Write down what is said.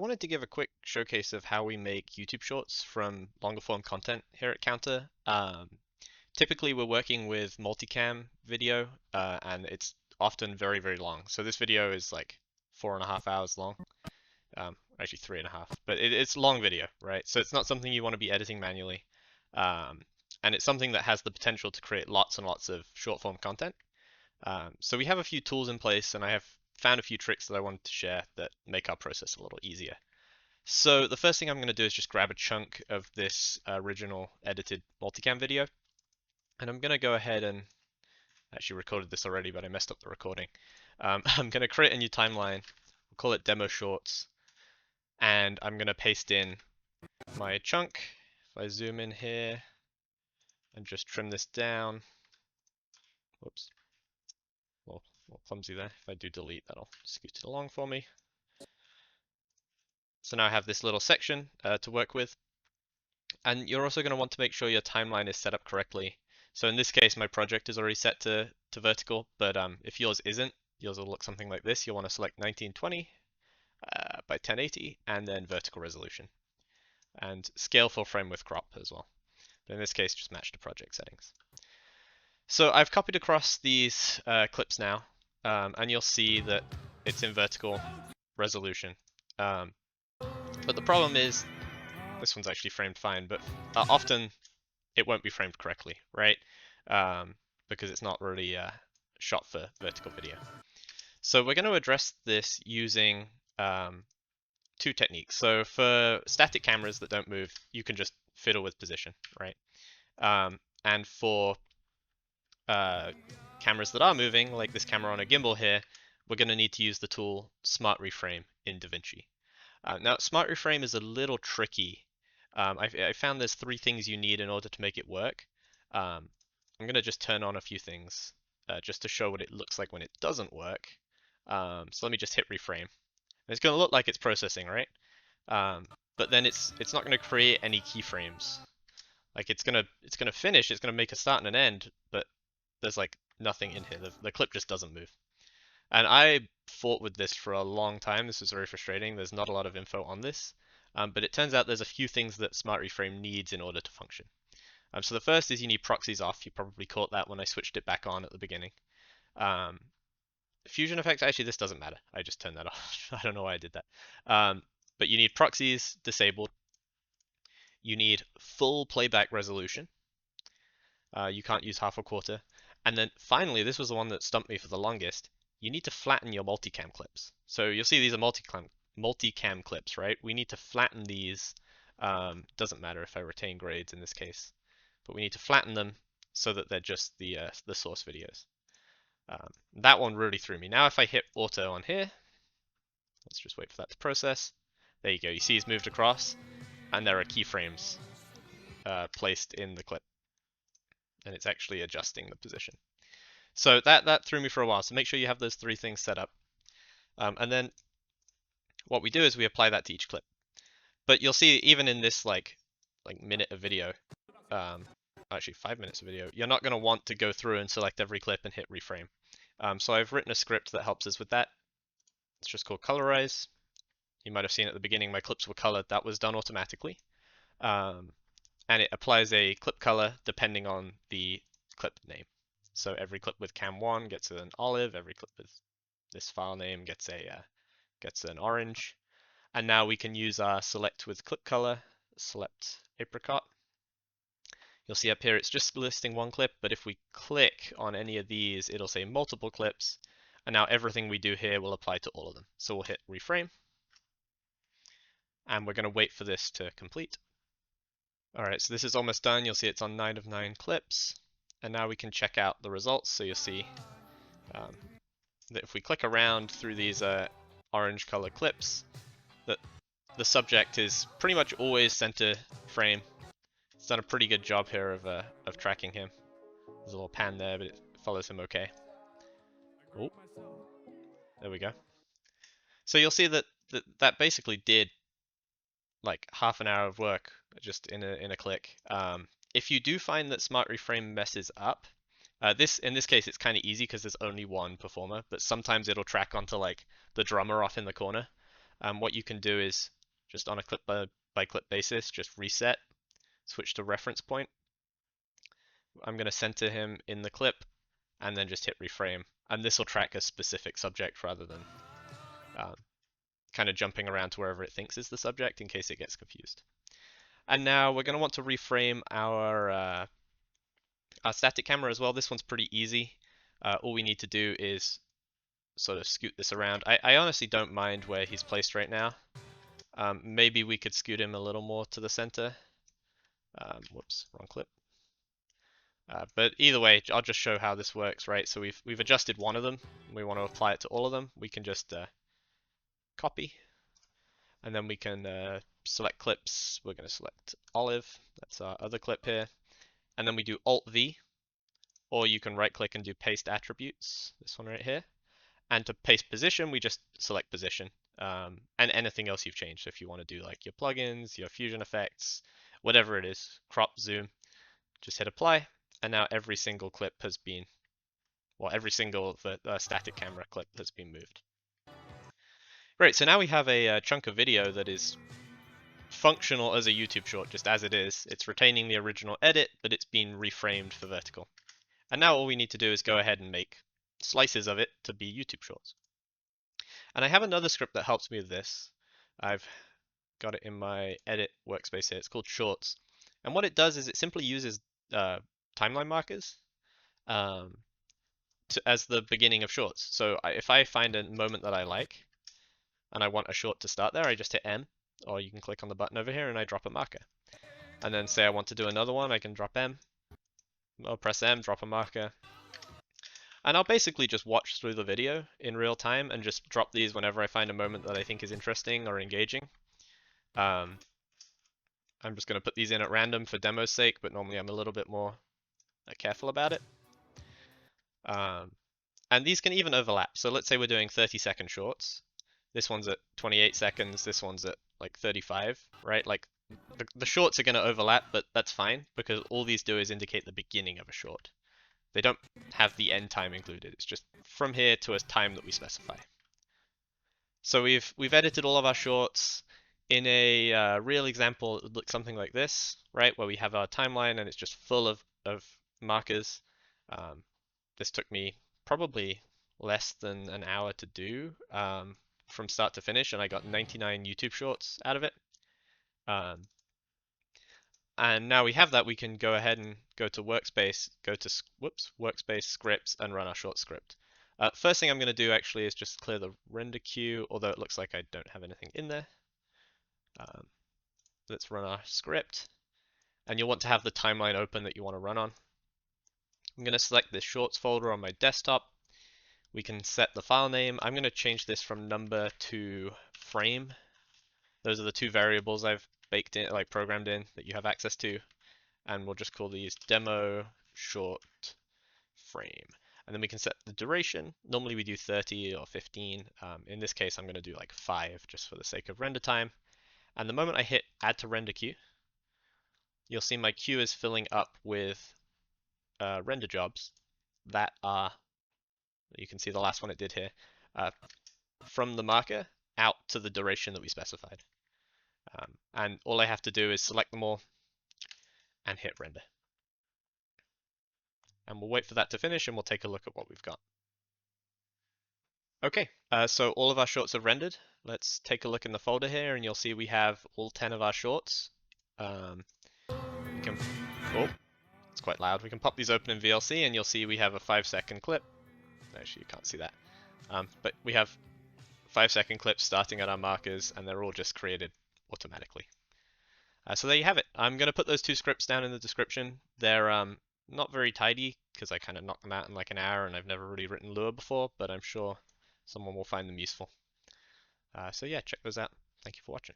wanted to give a quick showcase of how we make YouTube shorts from longer form content here at Counter. Typically, we're working with multicam video, and it's often very, very long. So this video is like 4.5 hours long, actually 3.5, but it's long video, right? So it's not something you want to be editing manually, um, and it's something that has the potential to create lots and lots of short form content. So we have a few tools in place, and I have found a few tricks that I wanted to share that make our process a little easier. So the first thing I'm going to do is just grab a chunk of this original edited multicam video, and I'm going to go ahead and actually recorded this already, but I messed up the recording. I'm going to create a new timeline. We'll call it demo shorts, and I'm going to paste in my chunk. If I zoom in here and just trim this down, whoops, well, a little clumsy there. If I do delete, that'll scoot it along for me. So now I have this little section to work with. And you're also going to want to make sure your timeline is set up correctly. So in this case, my project is already set to vertical, but if yours isn't, yours will look something like this. You'll want to select 1920 by 1080 and then vertical resolution. And scale full frame with crop as well. But in this case, just match the project settings. So I've copied across these clips now, and you'll see that it's in vertical resolution. But the problem is, this one's actually framed fine, but often it won't be framed correctly, right? Because it's not really shot for vertical video. So we're going to address this using two techniques. So for static cameras that don't move, you can just fiddle with position, right? And for cameras that are moving, like this camera on a gimbal here, we're going to need to use the tool Smart Reframe in Davinci. Now, Smart Reframe is a little tricky. I found there's 3 things you need in order to make it work. I'm going to just turn on a few things just to show what it looks like when it doesn't work. So let me just hit reframe. And it's going to look like it's processing, right? But then it's not going to create any keyframes. Like it's gonna finish. It's going to make a start and an end, but there's like nothing in here. The clip just doesn't move. And I fought with this for a long time. This was very frustrating. There's not a lot of info on this. But it turns out there's a few things that Smart Reframe needs in order to function. So the first is you need proxies off. You probably caught that when I switched it back on at the beginning. Fusion effects, actually this doesn't matter. I just turned that off. I don't know why I did that. But you need proxies disabled. You need full playback resolution. You can't use half or quarter. And then finally, this was the one that stumped me for the longest. You need to flatten your multicam clips. So you'll see these are multicam clips, right? We need to flatten these. Doesn't matter if I retain grades in this case, but we need to flatten them so that they're just the source videos. That one really threw me. Now if I hit auto on here, let's just wait for that to process. There you go. You see it's moved across, and there are keyframes placed in the clip, and it's actually adjusting the position. So that threw me for a while. So make sure you have those 3 things set up, and then what we do is we apply that to each clip. But you'll see even in this like minute of video, actually 5 minutes of video, you're not going to want to go through and select every clip and hit reframe. So I've written a script that helps us with that. It's just called colorize. You might have seen at the beginning my clips were colored. That was done automatically. And it applies a clip color depending on the clip name. So every clip with cam1 gets an olive. Every clip with this file name gets an orange. And now we can use our select with clip color, select apricot. You'll see up here it's just listing 1 clip, but if we click on any of these, it'll say multiple clips. And now everything we do here will apply to all of them. So we'll hit reframe. And we're going to wait for this to complete. All right, so this is almost done. You'll see it's on 9 of 9 clips. And now we can check out the results. So you'll see that if we click around through these orange color clips, that the subject is pretty much always center frame. It's done a pretty good job here of tracking him. There's a little pan there, but it follows him okay. Oh, there we go. So you'll see that basically did like half an hour of work just in a click. If you do find that Smart Reframe messes up, in this case it's kind of easy because there's only one performer, but sometimes it'll track onto like the drummer off in the corner. what you can do is just on a clip by clip basis, just reset, switch to reference point. I'm going to center him in the clip and then just hit reframe. And this will track a specific subject rather than kind of jumping around to wherever it thinks is the subject in case it gets confused. And now we're going to want to reframe our static camera as well. This one's pretty easy. All we need to do is sort of scoot this around. I honestly don't mind where he's placed right now. Maybe we could scoot him a little more to the center. Whoops, wrong clip. But either way, I'll just show how this works, right? So we've adjusted one of them. We want to apply it to all of them. We can just copy, and then we can select clips. We're going to select Olive. That's our other clip here. And then we do Alt-V, or you can right-click and do Paste Attributes. This one right here. And to paste position, we just select position, and anything else you've changed. So if you want to do like your plugins, your fusion effects, whatever it is, crop, zoom, just hit apply. And now every single clip has been, well, every single static camera clip has been moved. Great, so now we have a chunk of video that is functional as a YouTube short, just as it is. It's retaining the original edit, but it's been reframed for vertical. And now all we need to do is go ahead and make slices of it to be YouTube shorts. And I have another script that helps me with this. I've got it in my edit workspace here. It's called Shorts. And what it does is it simply uses timeline markers as the beginning of shorts. So if I find a moment that I like and I want a short to start there, I just hit M, or you can click on the button over here and I drop a marker. And then say I want to do another one, I can drop M, or press M, drop a marker. And I'll basically just watch through the video in real time and just drop these whenever I find a moment that I think is interesting or engaging. I'm just going to put these in at random for demo's sake, but normally I'm a little bit more careful about it. And these can even overlap. So let's say we're doing 30-second shorts. This one's at 28 seconds, this one's at like 35, right? Like the shorts are going to overlap, but that's fine because all these do is indicate the beginning of a short. They don't have the end time included. It's just from here to a time that we specify. So we've edited all of our shorts. In a real example, it would look something like this, right? Where we have our timeline and it's just full of markers. This took me probably less than an hour to do from start to finish, and I got 99 YouTube shorts out of it. And now we have that, we can go ahead and go to Workspace, go to Workspace Scripts, and run our short script. First thing I'm going to do actually is just clear the render queue, although it looks like I don't have anything in there. Let's run our script, and you'll want to have the timeline open that you want to run on. I'm going to select this shorts folder on my desktop. We can set the file name. I'm going to change this from number to frame. Those are the two variables I've baked in, like programmed in, that you have access to, and we'll just call these demo short frame. And then we can set the duration. Normally we do 30 or 15. In this case, I'm going to do like 5 just for the sake of render time. And the moment I hit add to render queue, you'll see my queue is filling up with render jobs that are, you can see the last one it did here, from the marker out to the duration that we specified. And all I have to do is select them all and hit render. And we'll wait for that to finish and we'll take a look at what we've got. Okay, so all of our shorts have rendered. Let's take a look in the folder here and you'll see we have all 10 of our shorts. We can, oh, it's quite loud. We can pop these open in VLC and you'll see we have a 5-second clip. Actually, you can't see that. But we have 5-second clips starting at our markers and they're all just created automatically. So there you have it. I'm going to put those two scripts down in the description. They're not very tidy because I kind of knocked them out in like an hour and I've never really written Lua before, but I'm sure someone will find them useful. So yeah, check those out. Thank you for watching.